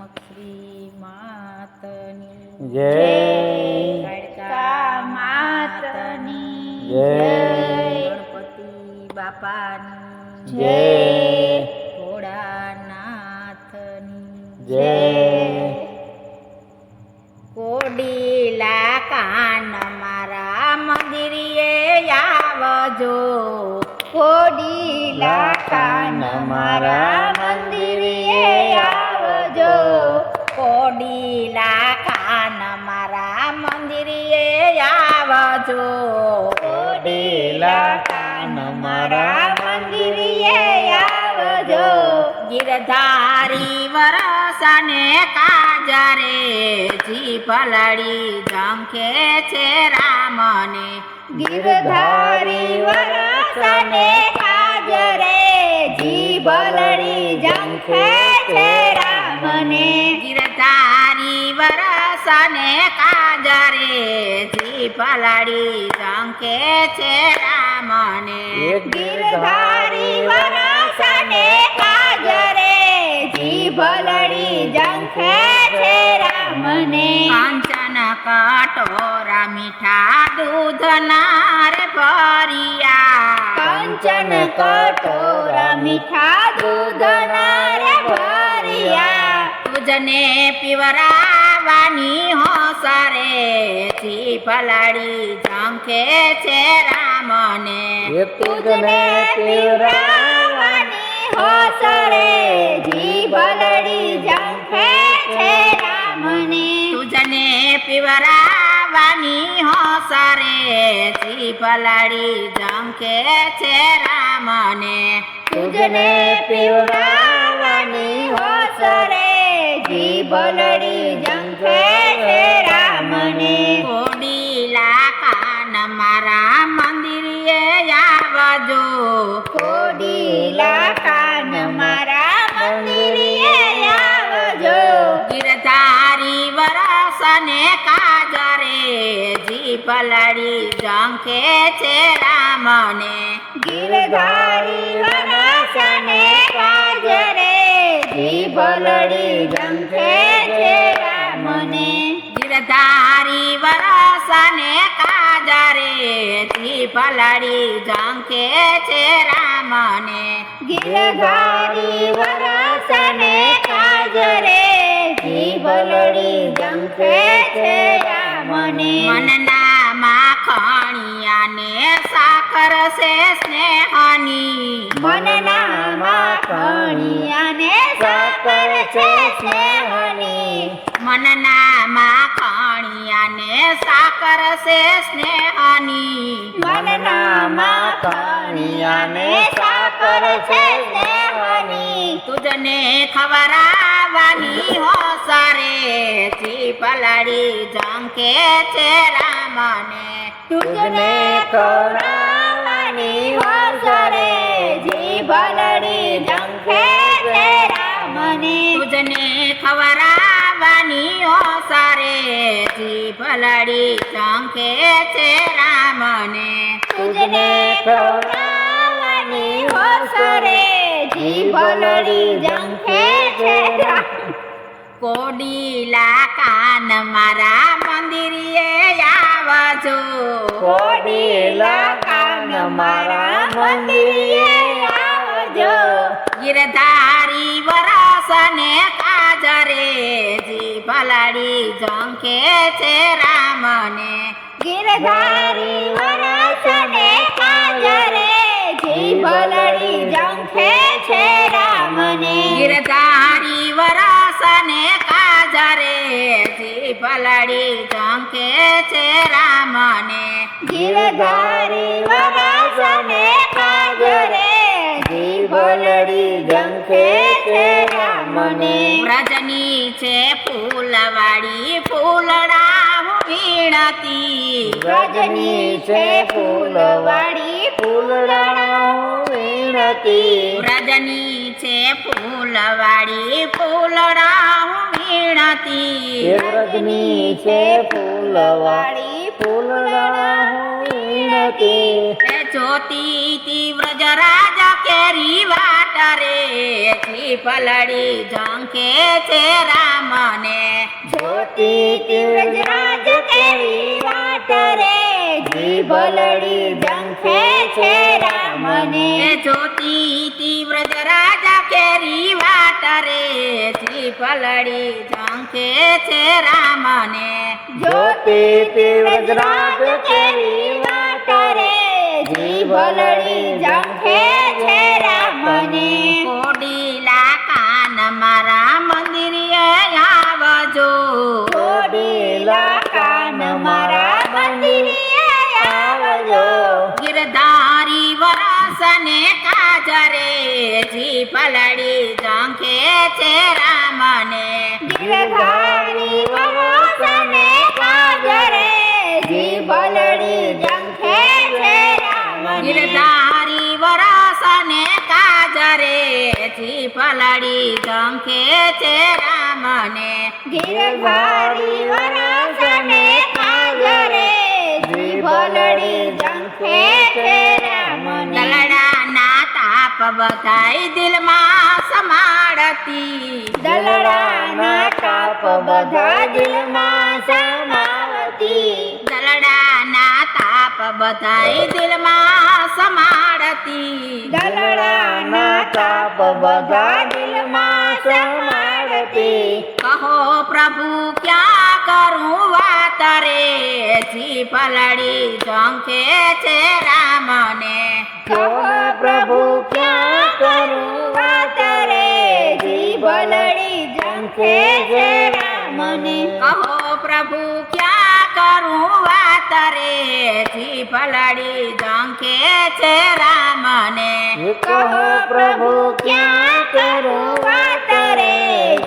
શ્રી માતની જય કાળકા માતની જય ગણપતિ બાપાની જય ભોળાનાથની જય કોડીલા કાન મારા મંદિરે આવજો કોડીલા કાન મારા મંદિરે આવજો કોડીલા કાન મારા મંદિરે આવજો કોડીલા કાન મારા મંદિરે આવજો ગિરધારી વરસને કાજરે જીભલડી ઝંખે છે રામને ગિરધારી વરસને કાજરે જીભલડી ઝંખે છે રામને ગિરધારી વરસને કાજરે જીભલડી ઝંખે છે રામને ગિરધારી વરસને કાજરે જીભલડી ઝંખે છે રામને કાંચન કટોરા મીઠા દૂધના રે ભર્યા કાંચન કટોરા મીઠા દૂધના રે ભર્યા તુજને પીવરાવાની હોસરે જીભલડી ઝંખે છે રામને તુજને પીવરાવાની હોસરે જીભલડી ઝંખે છે રામને તુજને પીવરાવાની હોસરે જીભલડી ઝંખે છે રામને તુજને પીવરાવાની હોસરે જીભલડી ઝંખે છે રામને કોડીલા કાન મારા મંદિરે આવજો કોડીલા કાન મારા મંદિરે આવજો ગિરધારી વરસને કાજરે જીભલડી ઝંખે છે રામને ગિરધારી વરસને કાજરે જીભલડી ઝંખે છે રામને ગિરધારી વરસને કાજરે જીભલડી ઝંખે છે રામને ગિરધારી વરસને કાજરે જીભલડી ઝંખે છે રામને મનના માખણિયાને સાકર છે સ્નેહની મનના માખણિયાને સાકર છે સ્નેહની મનના માખણિયાને સાકર છે સ્નેહની મનના માખણિયાને સાકર છે સ્નેહની તુજને ખવરાવાની હોસરે જીભલડી ઝંખે છે રામને તુજને ખવરાવાની હોસરે જીભલડી ઝંખે છે રામને તુજને ખવરાવાની હોસરે જીભલડી ઝંખે છે રામને તુજને ખવરાવાની હોસરે જીભલડી ઝંખે છે કોડીલા કાન મારા મંદિરે આવજો કોડીલા કાન મારા મંદિરે આવજો ગિરધારી વરસને કાજરે જીભલડી ઝંખે છે રામને ગિરધારી વરસને કાજરે જીભલડી ઝંખે છે રામને ગિરધારી વરસને કાજરે જીભલડી ઝંખે છે રામને ગિરધારી વરસને કાજરે જીભલડી ઝંખે છે રામને વ્રજની છે ફૂલવાડી ફૂલડા વીણતી વ્રજની છે ફૂલવાડી ફૂલડા વીણતી વ્રજની છે ફૂલવાડી ફૂલડા વીણતી વ્રજની છે ફૂલવાડી ફૂલડા વીણતી જો જોતી તીવ્ર જરાજ કેરી વાટ રે જીભ લડી ઝંખે છે રામને જ્યોતિ તીવ્ર રાજ કેરી વાટ રે જીભ લડી ઝંખે છે રામને જોતી તીવ્ર જરાજ કેરી વાટ રે જીભ લડી ઝંખે છે રામને જ્યોતિ તીવ્ર રાજ કેરી વાટ રે જીભ લડી ઝંખે છે રામને કોડીલા કાન મારા મંદિરે આવજો કોડીલા કાન મારા મંદિરે આવજો ગિરધારી વરસને કાજરે જીભ લડી ઝંખે છે રામને ગિરધારી વરસને કાજરે જીભ લડી ઝંખે છે રામને ગિરધારી વરસને કાજરે જીભ લડી ઝંખે છે રામને ગિરધારી વરસને કાજરે જીભ લડી ઝંખે છે રામને દલડાના તાપ બધાય દિલમાં સમાડતી દલડાના તાપ બધા દિલમાં સમાવતી દલડાના તાપ બધાય દિલમાં સમાડતી દલડાના તાપ બધા દિલમાં સમાડતી કહો પ્રભુ ક્યાં કરું વાત રે જીભ લડી ઝંખે છે રામને કહો પ્રભુ ક્યાં કરું વાત રે જીભ લડી ઝંખે છે રામને કહો પ્રભુ ક્યાં કરું વાત રે જીભ લડી ઝંખે છે રામને કહો પ્રભુ ક્યાં કરું વાત રે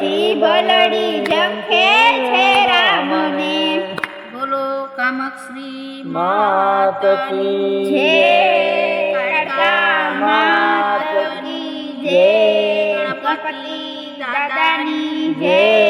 જીભ લડી ઝંખે છે રામને બોલો કામક્ષરી માત કી જય કડકા માત કી જય ગણપતિ દાદાની જય